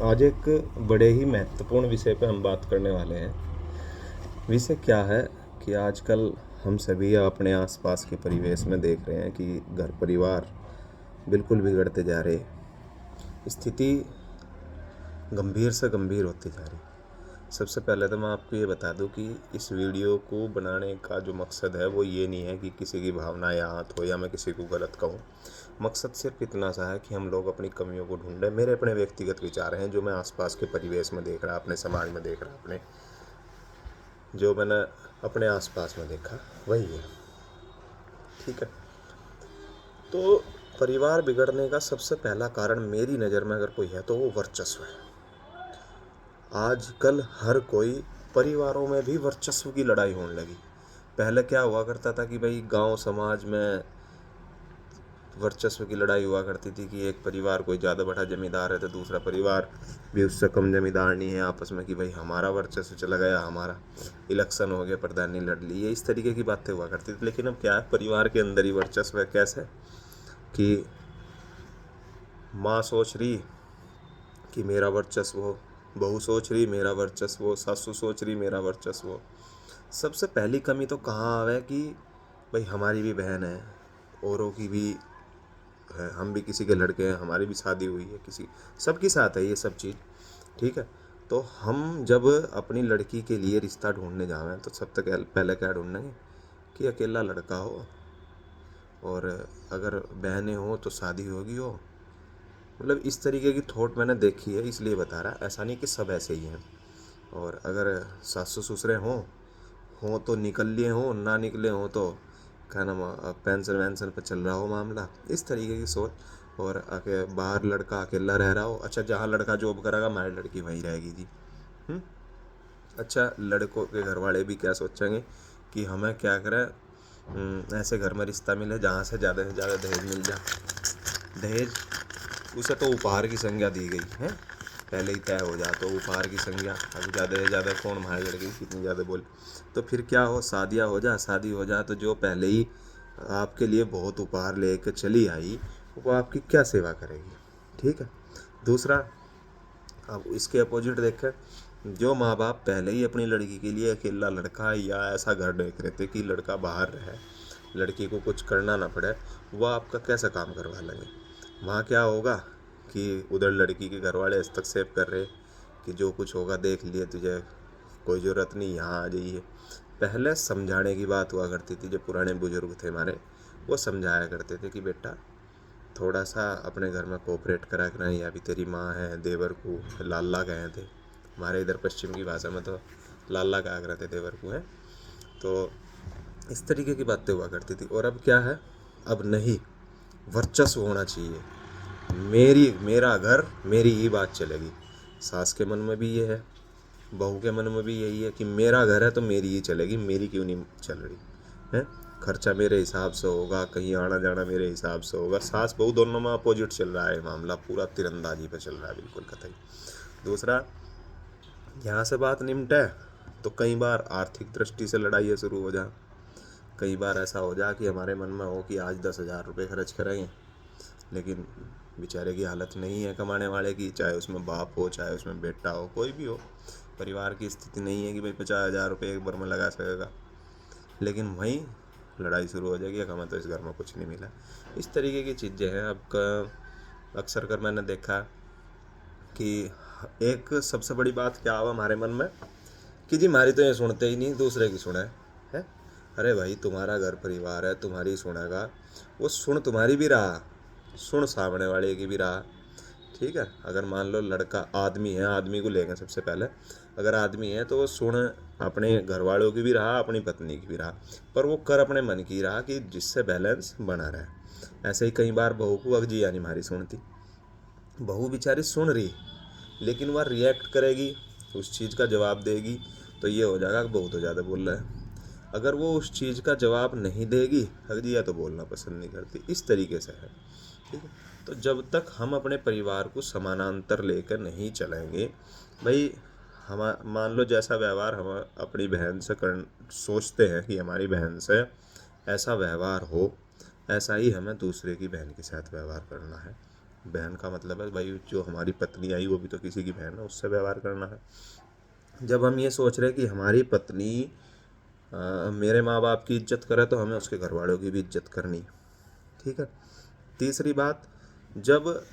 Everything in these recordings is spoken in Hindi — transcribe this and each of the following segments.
आज एक बड़े ही महत्वपूर्ण विषय पे हम बात करने वाले हैं। विषय क्या है कि आजकल हम सभी अपने आसपास के परिवेश में देख रहे हैं कि घर परिवार बिल्कुल बिगड़ते जा रहे। स्थिति गंभीर से गंभीर होती जा रही। सबसे पहले तो मैं आपको ये बता दूं कि इस वीडियो को बनाने का जो मकसद है वो ये नहीं है कि किसी की भावना या आहत हो या मैं किसी को गलत कहूँ। मकसद सिर्फ इतना सा है कि हम लोग अपनी कमियों को ढूंढें। मेरे अपने व्यक्तिगत विचार हैं जो मैं आसपास के परिवेश में देख रहा, अपने समाज में देख रहा, अपने जो मैंने अपने आसपास में देखा वही है। ठीक है, तो परिवार बिगड़ने का सबसे पहला कारण मेरी नज़र में अगर कोई है तो वो वर्चस्व है। आजकल हर कोई परिवारों में भी वर्चस्व की लड़ाई होने लगी। पहले क्या हुआ करता था कि भाई गांव समाज में वर्चस्व की लड़ाई हुआ करती थी कि एक परिवार कोई ज़्यादा बड़ा जमींदार है तो दूसरा परिवार भी उससे कम जमींदार नहीं है, आपस में कि भाई हमारा वर्चस्व चला गया, हमारा इलेक्शन हो गया, प्रधानी लड़ ली, ये इस तरीके की बातें हुआ करती थी। लेकिन अब क्या है, परिवार के अंदर ही वर्चस्व है। कैसे कि माँ सोच रही कि मेरा वर्चस्व हो, बहू सोच रही मेरा वर्चस्व हो, सासू सोच रही मेरा वर्चस्व हो। सबसे पहली कमी तो कहाँ आवे कि भाई हमारी भी बहन है, औरों की भी है, हम भी किसी के लड़के हैं, हमारी भी शादी हुई है, किसी सबके साथ है ये सब चीज़। ठीक है, तो हम जब अपनी लड़की के लिए रिश्ता ढूंढने जावें तो सब तक पहले क्या ढूंढेंगे कि अकेला लड़का हो, और अगर बहनें हो तो शादी होगी हो। मतलब इस तरीके की थॉट मैंने देखी है, इसलिए बता रहा। ऐसा नहीं कि सब ऐसे ही हैं। और अगर सासू ससुरे हों तो निकल लिए हों, ना निकले हों तो क्या नाम पेंशन वेंशन पर चल रहा हो मामला, इस तरीके की सोच। और बाहर लड़का अकेला रह रहा हो। अच्छा, जहाँ लड़का जॉब करेगा हमारी लड़की वहीं रहेगी जी। अच्छा, लड़कों के घर वाले भी क्या सोचेंगे कि हमें क्या करें, ऐसे घर में रिश्ता मिले जहाँ से ज़्यादा दहेज मिल जाए। दहेज उसे तो उपहार की संज्ञा दी गई है, पहले ही तय हो जा तो उपहार की संज्ञा। अब ज़्यादा से ज़्यादा कौन भाई लड़की कितनी ज़्यादा बोले, तो फिर क्या हो, शादी हो जा तो जो पहले ही आपके लिए बहुत उपहार लेकर चली आई वो आपकी क्या सेवा करेगी। ठीक है। दूसरा, अब इसके अपोजिट देखें, जो माँ बाप पहले ही अपनी लड़की के लिए अकेला लड़का या ऐसा घर देख रहे थे कि लड़का बाहर रहे, लड़की को कुछ करना ना पड़े, वह आपका कैसा काम करवा लेंगे। वहाँ क्या होगा कि उधर लड़की के घर वाले हस्तक्षेप कर रहे कि जो कुछ होगा देख लिए, तुझे कोई ज़रूरत नहीं, यहाँ आ जाइए। पहले समझाने की बात हुआ करती थी, जो पुराने बुजुर्ग थे हमारे वो समझाया करते थे कि बेटा थोड़ा सा अपने घर में कोऑपरेट करा करें, या भी तेरी माँ है, देवर को लाला कहे थे, हमारे इधर पश्चिम की भाषा में तो लाला कहा करते देवर को है। तो इस तरीके की बातें हुआ करती थी। और अब क्या है, अब नहीं, वर्चस्व होना चाहिए। मेरा घर, मेरी ही बात चलेगी। सास के मन में भी ये है, बहू के मन में भी यही है कि मेरा घर है तो मेरी ही चलेगी, मेरी क्यों नहीं चल रही है। खर्चा मेरे हिसाब से होगा, कहीं आना जाना मेरे हिसाब से होगा। सास बहू दोनों में अपोजिट चल रहा है मामला, पूरा तीरंदाजी पे चल रहा है, बिल्कुल कतई। दूसरा, यहाँ से बात निपटे तो कई बार आर्थिक दृष्टि से लड़ाइयाँ शुरू हो जा। कई बार ऐसा हो जा कि हमारे मन में हो कि आज 10,000 रुपये खर्च करेंगे, लेकिन बेचारे की हालत नहीं है कमाने वाले की, चाहे उसमें बाप हो चाहे उसमें बेटा हो, कोई भी हो, परिवार की स्थिति नहीं है कि भाई 50,000 रुपये एक बार में लगा सकेगा। लेकिन वहीं लड़ाई शुरू हो जाएगी, हमें तो इस घर में कुछ नहीं मिला। इस तरीके की चीज़ें हैं। अब अक्सर कर मैंने देखा कि एक सबसे बड़ी बात क्या हुआ हमारे मन में कि जी हमारी तो ये सुनते ही नहीं, दूसरे की सुने है। अरे भाई, तुम्हारा घर परिवार है, तुम्हारी सुनेगा, वो सुन तुम्हारी भी रहा, सुन सामने वाले की भी रहा। ठीक है, अगर मान लो लड़का आदमी है, आदमी को लेंगे सबसे पहले, अगर आदमी है तो वो सुन अपने घर वालों की भी रहा, अपनी पत्नी की भी रहा, पर वो कर अपने मन की रहा कि जिससे बैलेंस बना रहे। ऐसे ही कई बार बहू को अगजी यानी हमारी सुनती, बहू बेचारी सुन रही लेकिन वह रिएक्ट करेगी, उस चीज़ का जवाब देगी, तो ये हो जाएगा कि बहू तो ज़्यादा बोल रहा है। अगर वो उस चीज़ का जवाब नहीं देगी, अगजी या तो बोलना पसंद नहीं करती। इस तरीके से है। ठीक है, तो जब तक हम अपने परिवार को समानांतर लेकर नहीं चलेंगे, भाई हम मान लो जैसा व्यवहार हम अपनी बहन से कर सोचते हैं कि हमारी बहन से ऐसा व्यवहार हो, ऐसा ही हमें दूसरे की बहन के साथ व्यवहार करना है। बहन का मतलब है भाई जो हमारी पत्नी आई वो भी तो किसी की बहन है, उससे व्यवहार करना है। जब हम ये सोच रहे हैं कि हमारी पत्नी मेरे माँ बाप की इज्जत करे तो हमें उसके घर वालों की भी इज्जत करनी है। ठीक है। तीसरी बात, जब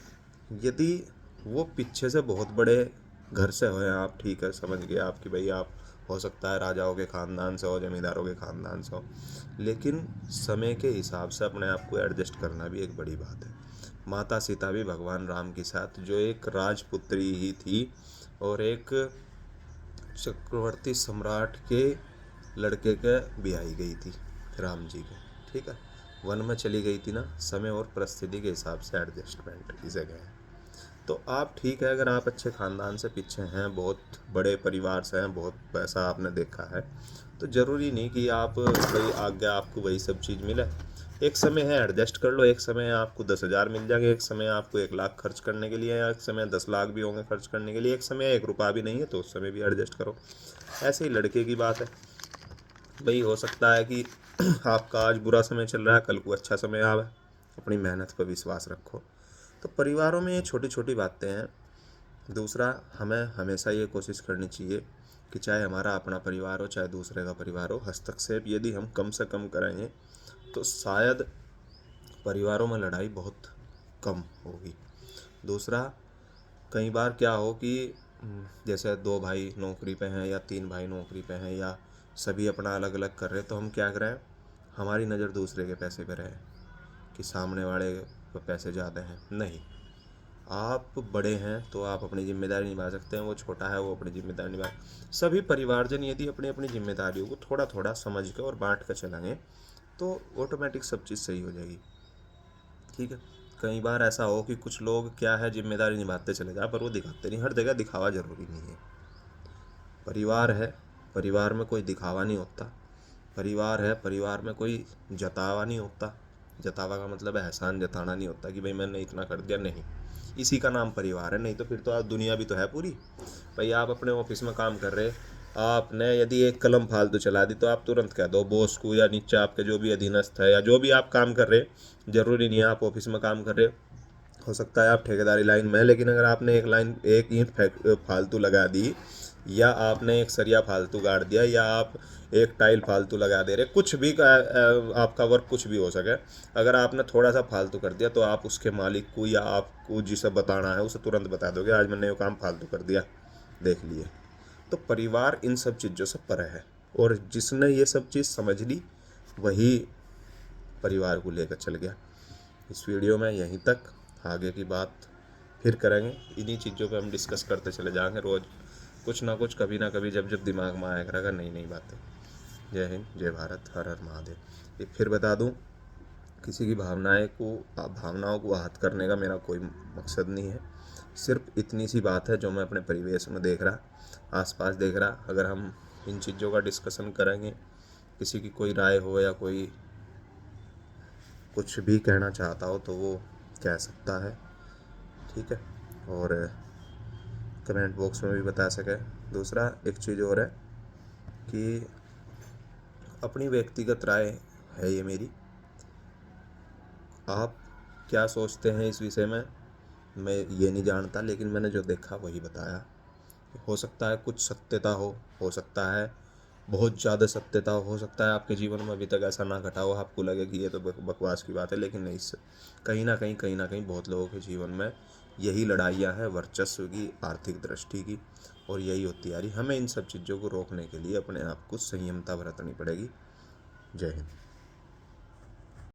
यदि वो पीछे से बहुत बड़े घर से हो, आप ठीक है समझ गए आपकी भाई आप हो सकता है राजाओं के ख़ानदान से हो, जमींदारों के ख़ानदान से हो, लेकिन समय के हिसाब से अपने आप को एडजस्ट करना भी एक बड़ी बात है। माता सीता भी भगवान राम के साथ जो एक राजपुत्री ही थी और एक चक्रवर्ती सम्राट के लड़के के ब्याही गई थी राम जी के। ठीक है। वन में चली गई थी ना, समय और परिस्थिति के हिसाब से एडजस्टमेंट की जगह है। तो आप ठीक है, अगर आप अच्छे ख़ानदान से पीछे हैं, बहुत बड़े परिवार से हैं, बहुत पैसा आपने देखा है, तो ज़रूरी नहीं कि आप वही आगे आपको वही सब चीज़ मिले। एक समय है एडजस्ट कर लो, एक समय आपको 10,000 मिल जाएंगे, एक समय आपको 1 लाख खर्च करने के लिए, एक समय 10 लाख भी होंगे खर्च करने के लिए, एक समय 1 रुपया भी नहीं है तो उस समय भी एडजस्ट करो। ऐसे ही लड़के की बात है भाई, हो सकता है कि आपका आज बुरा समय चल रहा है, कल को अच्छा समय आवे, अपनी मेहनत पर विश्वास रखो। तो परिवारों में ये छोटी छोटी बातें हैं। दूसरा, हमें हमेशा ये कोशिश करनी चाहिए कि चाहे हमारा अपना परिवार हो चाहे दूसरे का परिवार हो, हस्तक्षेप यदि हम कम से कम करेंगे तो शायद परिवारों में लड़ाई बहुत कम होगी। दूसरा, कई बार क्या हो कि जैसे 2 भाई नौकरी पे हैं या 3 भाई नौकरी पे हैं या सभी अपना अलग अलग कर रहे हैं, तो हम क्या करें, हमारी नज़र दूसरे के पैसे पे रहे कि सामने वाले के पैसे ज़्यादा हैं। नहीं, आप बड़े हैं तो आप अपनी जिम्मेदारी निभा सकते हैं, वो छोटा है वो अपनी जिम्मेदारी निभा। सभी परिवारजन यदि अपनी अपनी जिम्मेदारियों को थोड़ा थोड़ा समझ के और बांट कर चलेंगे तो ऑटोमेटिक सब चीज़ सही हो जाएगी। ठीक है। कई बार ऐसा हो कि कुछ लोग क्या है जिम्मेदारी निभाते चले जाए पर वो दिखाते नहीं। हर जगह दिखावा ज़रूरी नहीं है। परिवार है, परिवार में कोई दिखावा नहीं होता। परिवार है, परिवार में कोई जतावा नहीं होता। जतावा का मतलब है एहसान जताना नहीं होता कि भाई मैंने इतना कर दिया, नहीं। इसी का नाम परिवार है, नहीं तो फिर तो आप दुनिया भी तो है पूरी। भाई आप अपने ऑफिस में काम कर रहे, आपने यदि एक कलम फालतू चला दी तो आप तुरंत कह दो बॉस को या नीचे आपके जो भी अधीनस्थ है या जो भी आप काम कर रहे, ज़रूरी नहीं है आप ऑफिस में काम कर रहे हो सकता है आप ठेकेदारी लाइन में है, लेकिन अगर आपने एक ईंट फालतू लगा दी या आपने एक सरिया फालतू गाड़ दिया या आप एक टाइल फालतू लगा दे रहे, कुछ भी आपका वर्क कुछ भी हो सके, अगर आपने थोड़ा सा फालतू कर दिया तो आप उसके मालिक को या आपको जिसे बताना है उसे तुरंत बता दोगे आज मैंने ये काम फालतू कर दिया, देख लिए। तो परिवार इन सब चीज़ों से परे है और जिसने ये सब चीज़ समझ ली वही परिवार को लेकर चल गया। इस वीडियो में यहीं तक, आगे की बात फिर करेंगे। इन्हीं चीज़ों पे हम डिस्कस करते चले जाएंगे रोज़ कुछ ना कुछ, कभी ना कभी जब जब दिमाग में आया करेगा नई नई बातें। जय हिंद, जय भारत, हर हर महादेव। ये फिर बता दूं, किसी की भावनाओं को आहत करने का मेरा कोई मकसद नहीं है। सिर्फ इतनी सी बात है जो मैं अपने परिवेश में देख रहा, आसपास देख रहा, अगर हम इन चीज़ों का डिस्कशन करेंगे, किसी की कोई राय हो या कोई कुछ भी कहना चाहता हो तो वो कह सकता है। ठीक है। और कमेंट बॉक्स में भी बता सके। दूसरा एक चीज़ और है कि अपनी व्यक्तिगत राय है ये मेरी, आप क्या सोचते हैं इस विषय में मैं ये नहीं जानता, लेकिन मैंने जो देखा वही बताया। हो सकता है कुछ सत्यता हो सकता है बहुत ज़्यादा सत्यता हो सकता है आपके जीवन में अभी तक ऐसा ना घटा हो, आपको लगे कि ये तो बकवास की बात है, लेकिन नहीं, कहीं ना कहीं बहुत लोगों के जीवन में यही लड़ाइयाँ हैं वर्चस्व की, आर्थिक दृष्टि की, और यही होती आ रही। हमें इन सब चीज़ों को रोकने के लिए अपने आप को संयमता बरतनी पड़ेगी। जय हिंद।